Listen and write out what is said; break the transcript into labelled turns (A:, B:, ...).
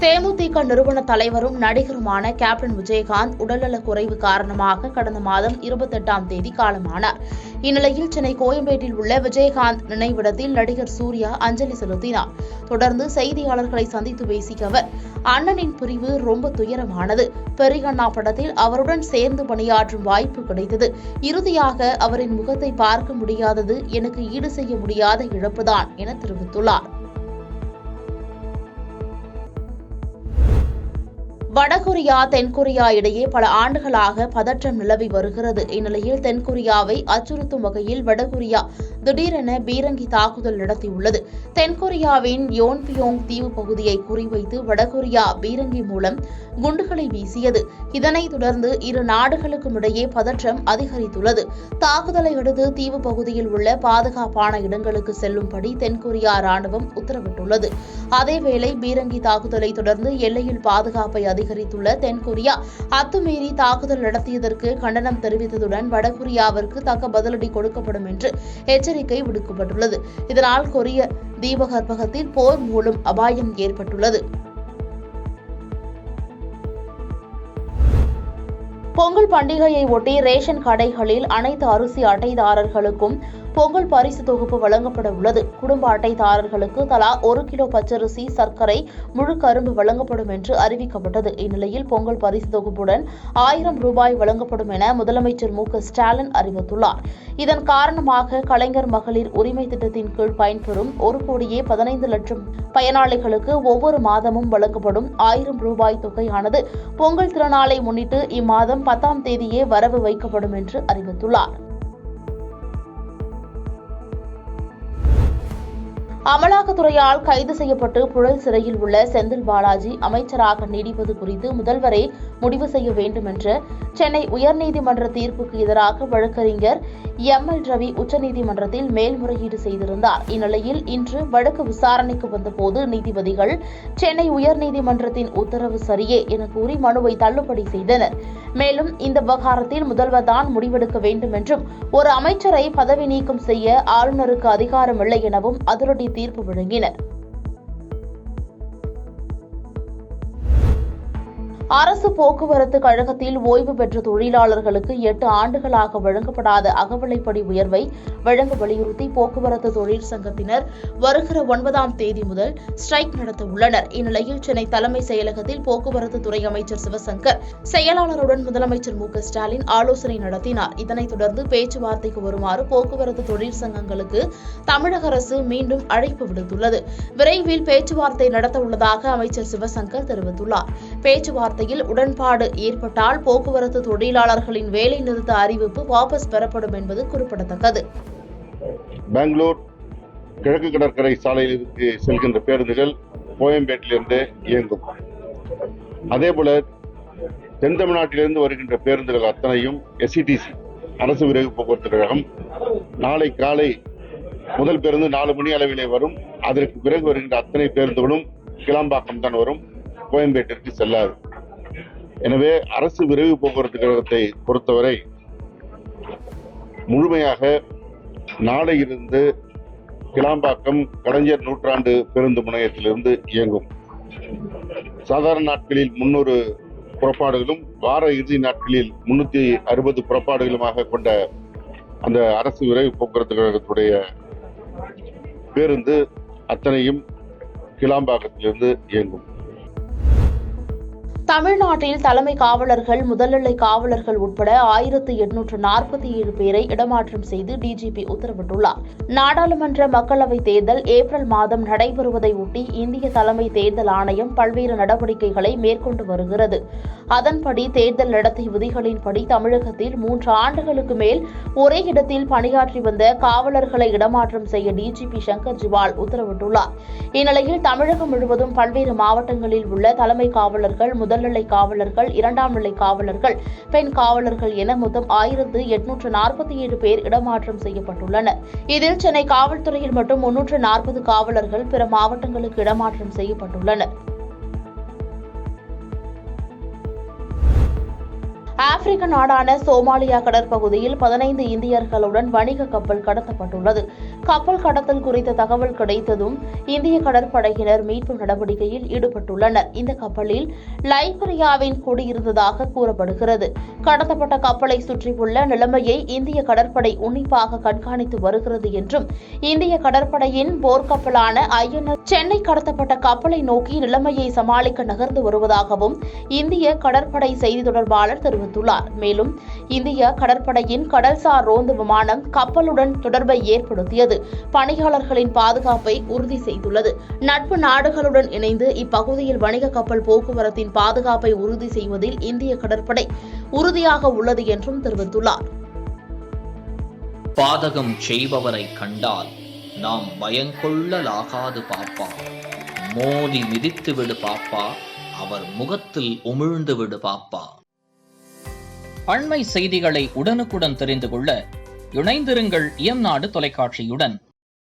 A: தேமுதிக நிறுவன தலைவரும் நடிகருமான கேப்டன் விஜயகாந்த் உடல்நலக் குறைவு காரணமாக கடந்த மாதம் 28ஆம் தேதி காலமானார். இந்நிலையில் சென்னை கோயம்பேட்டில் உள்ள விஜயகாந்த் நினைவிடத்தில் நடிகர் சூர்யா அஞ்சலி செலுத்தினார். தொடர்ந்து செய்தியாளர்களை சந்தித்து பேசிய அவர், அண்ணனின் பிரிவு ரொம்ப துயரமானது. பெரியண்ணா படத்தில் அவருடன் சேர்ந்து பணியாற்றும் வாய்ப்பு கிடைத்தது. இறுதியாக அவரின் முகத்தை பார்க்க முடியாதது எனக்கு ஈடு செய்ய முடியாத இழப்புதான் என தெரிவித்துள்ளார். வடகொரியா தென்கொரியா இடையே பல ஆண்டுகளாக பதற்றம் நிலவி வருகிறது. இந்நிலையில் தென்கொரியாவை அச்சுறுத்தும் வகையில் வடகொரியா திடீரென பீரங்கி தாக்குதல் நடத்தியுள்ளது. தென்கொரியாவின் யோன்பியோங் தீவு பகுதியை குறிவைத்து வடகொரியா பீரங்கி மூலம் குண்டுகளை வீசியது. இதனைத் தொடர்ந்து இரு நாடுகளுக்கும் இடையே பதற்றம் அதிகரித்துள்ளது. தாக்குதலை அடுத்து தீவு பகுதியில் உள்ள பாதுகாப்பான இடங்களுக்கு செல்லும்படி தென்கொரியா ராணுவம் உத்தரவிட்டுள்ளது. அதேவேளை பீரங்கி தாக்குதலை தொடர்ந்து எல்லையில் பாதுகாப்பை அதிகரித்துள்ள தென்கொரியா அத்துமீறி தாக்குதல் நடத்தியதற்கு கண்டனம் தெரிவித்ததுடன் வடகொரியாவிற்கு தக்க பதிலடி கொடுக்கப்படும் என்று எச்சரிக்கை விடுக்கப்பட்டுள்ளது. இதனால் கொரிய தீபகற்பகத்தில் போர் மூலம் அபாயம் ஏற்பட்டுள்ளது. பொங்கல் பண்டிகையை ஒட்டி ரேஷன் கடைகளில் அனைத்து அரிசி அட்டைதாரர்களுக்கும் பொங்கல் பரிசு தொகுப்பு வழங்கப்பட உள்ளது. குடும்ப அட்டைதாரர்களுக்கு தலா 1 கிலோ பச்சரிசி, சர்க்கரை, முழு கரும்பு வழங்கப்படும் என்று அறிவிக்கப்பட்டது. இந்நிலையில் பொங்கல் பரிசு தொகுப்புடன் 1000 ரூபாய் வழங்கப்படும் என முதலமைச்சர் மு.க.ஸ்டாலின் அறிவித்துள்ளார். இதன் காரணமாக கலைஞர் மகளிர் உரிமை திட்டத்தின் கீழ் பயன்பெறும் 1,15,00,000 பயனாளிகளுக்கு ஒவ்வொரு மாதமும் வழங்கப்படும் 1000 ரூபாய் தொகையானது பொங்கல் திருநாளை முன்னிட்டு இம்மாதம் 10ஆம் தேதியே வரவு வைக்கப்படும் என்று அறிவித்துள்ளார். அமலாக்கத்துறையால் கைது செய்யப்பட்டு புழல் சிறையில் உள்ள செந்தில் பாலாஜி அமைச்சராக நீடிப்பது குறித்து முதல்வரே முடிவு செய்ய வேண்டும் என்ற சென்னை உயர்நீதிமன்ற தீர்ப்புக்கு எதிராக வழக்கறிஞர் எம்.எல். ரவி உச்சநீதிமன்றத்தில் மேல்முறையீடு செய்திருந்தார். இந்நிலையில் இன்று வழக்கு விசாரணைக்கு வந்தபோது நீதிபதிகள் சென்னை உயர்நீதிமன்றத்தின் உத்தரவு சரியே என கூறி மனுவை தள்ளுபடி செய்தனர். மேலும் இந்த விவகாரத்தில் முதல்வர் தான் முடிவெடுக்க வேண்டும் என்றும் ஒரு அமைச்சரை பதவி நீக்கம் செய்ய ஆளுநருக்கு அதிகாரமில்லை எனவும் அதிரடி தீர்ப்பு வழங்கினர். அரசு போக்குவரத்து கழகத்தில் ஓய்வு பெற்ற தொழிலாளர்களுக்கு 8 ஆண்டுகளாக வழங்கப்படாத அகவிலைப்படி உயர்வை வழங்க வலியுறுத்தி போக்குவரத்து தொழிற்சங்கத்தினர் வருகிற 9ஆம் தேதி முதல் ஸ்ட்ரைக் நடத்த உள்ளனர். இந்நிலையில் சென்னை தலைமை செயலகத்தில் போக்குவரத்து துறை அமைச்சர் சிவசங்கர் செயலாளருடன் முதலமைச்சர் மு.க.ஸ்டாலின் ஆலோசனை நடத்தினார். இதனைத் தொடர்ந்து பேச்சுவார்த்தைக்கு வருமாறு போக்குவரத்து தொழிற்சங்கங்களுக்கு தமிழக அரசு மீண்டும் அழைப்பு விடுத்துள்ளது. விரைவில் பேச்சுவார்த்தை நடத்த உள்ளதாக அமைச்சர் சிவசங்கர் தெரிவித்துள்ளார். பேச்சுவார்த்தையில் உடன்பாடு ஏற்பட்டால் போக்குவரத்து தொழிலாளர்களின் வேலை நிறுத்த அறிவிப்பு வாபஸ் பெறப்படும் என்பது குறிப்பிடத்தக்கது.
B: பெங்களூர் கிழக்கு கடற்கரை சாலையிலிருந்து செல்கின்ற பேருந்துகள் கோயம்பேட்டிலிருந்து இயங்கும். அதேபோல தென் தமிழ்நாட்டிலிருந்து வருகின்ற பேருந்துகள் அத்தனையும் எஸ்இடிசி அரசு விரைவு போக்குவரத்து கழகம் நாளை காலை முதல் பேருந்து 4 மணி அளவிலே வரும். அதற்கு பிறகு வருகின்ற அத்தனை பேருந்துகளும் கிளாம்பாக்கம் தான் வரும், கோயம்பேட்டிற்கு செல்லாது. எனவே அரசு விரைவு போக்குவரத்து கழகத்தை பொறுத்தவரை முழுமையாக நாளையிலிருந்து கிளாம்பாக்கம் கலைஞர் நூற்றாண்டு பேருந்து முனையத்திலிருந்து இயங்கும். சாதாரண நாட்களில் 300 புறப்பாடுகளும் வார இறுதி நாட்களில் 360 புறப்பாடுகளுமாக கொண்ட அந்த அரசு விரைவு போக்குவரத்து கழகத்துடைய பேருந்து அத்தனையும் கிளாம்பாக்கத்திலிருந்து இயங்கும்.
A: தமிழ்நாட்டில் தலைமை காவலர்கள், முதல்நிலை காவலர்கள் உட்பட 1847 பேரை இடமாற்றம் செய்து டிஜிபி உத்தரவிட்டுள்ளார். நாடாளுமன்ற மக்களவைத் தேர்தல் ஏப்ரல் மாதம் நடைபெறுவதை ஒட்டி இந்திய தலைமை தேர்தல் ஆணையம் பல்வேறு நடவடிக்கைகளை மேற்கொண்டு வருகிறது. அதன்படி தேர்தல் நடத்தை விதிகளின்படி தமிழகத்தில் 3 ஆண்டுகளுக்கு மேல் ஒரே இடத்தில் பணியாற்றி வந்த காவலர்களை இடமாற்றம் செய்ய டிஜிபி சங்கர் ஜிவால் உத்தரவிட்டுள்ளார். இந்நிலையில் தமிழகம் முழுவதும் பல்வேறு மாவட்டங்களில் உள்ள தலைமை காவலர்கள், முதல்நிலை காவலர்கள், 2ஆம் நிலை காவலர்கள், பெண் காவலர்கள் என மொத்தம் 1847 பேர் இடமாற்றம் செய்யப்பட்டுள்ளனர். இதில் சென்னை காவல்துறையில் மட்டும் 340 காவலர்கள் பிற மாவட்டங்களுக்கு இடமாற்றம் செய்யப்பட்டுள்ளனர். ஆப்பிரிக்க நாடான சோமாலியா கடற்பகுதியில் 15 இந்தியர்களுடன் வணிக கப்பல் கடத்தப்பட்டுள்ளது. கப்பல் கடத்தல் குறித்த தகவல் கிடைத்ததும் இந்திய கடற்படையினர் மீட்பு நடவடிக்கையில் ஈடுபட்டுள்ளனர். இந்த கப்பலில் லைபீரியாவின் கொடி இருந்ததாக கூறப்படுகிறது. கடத்தப்பட்ட கப்பலை சுற்றியுள்ள நிலைமையை இந்திய கடற்படை உன்னிப்பாக கண்காணித்து வருகிறது என்றும், இந்திய கடற்படையின் போர்க்கப்பலான INS சென்னை கடத்தப்பட்ட கப்பலை நோக்கி நிலைமையை சமாளிக்க நகர்ந்து வருவதாகவும் இந்திய கடற்படை செய்தி தொடர்பாளர் தெரிவித்துள்ளார். மேலும் இந்திய கடற்படையின் கடல்சார் ரோந்து விமானம் கப்பலுடன் தொடர்பை ஏற்படுத்தியது பணியாளர்களின் பாதுகாப்பை உறுதி செய்துள்ளது. நட்பு நாடுகளுடன் இணைந்து இப்பகுதியில் வணிக கப்பல் போக்குவரத்தின் பாதுகாப்பை உறுதி செய்வதில் இந்திய கடற்படை உறுதியாக உள்ளது என்றும் தெரிவித்துள்ளார்.
C: பாதகம் செய்பவரை கண்டால் நாம் பயங்கொள்ளலாகாது பாப்பா, மோதி மிதித்து விடு பாப்பா, அவர் முகத்தில் உமிழ்ந்து விடு பாப்பா. அண்மை செய்திகளை உடனுக்குடன் தெரிந்து கொள்ள இணைந்திருங்கள் இயம்நாடு தொலைக்காட்சியுடன்.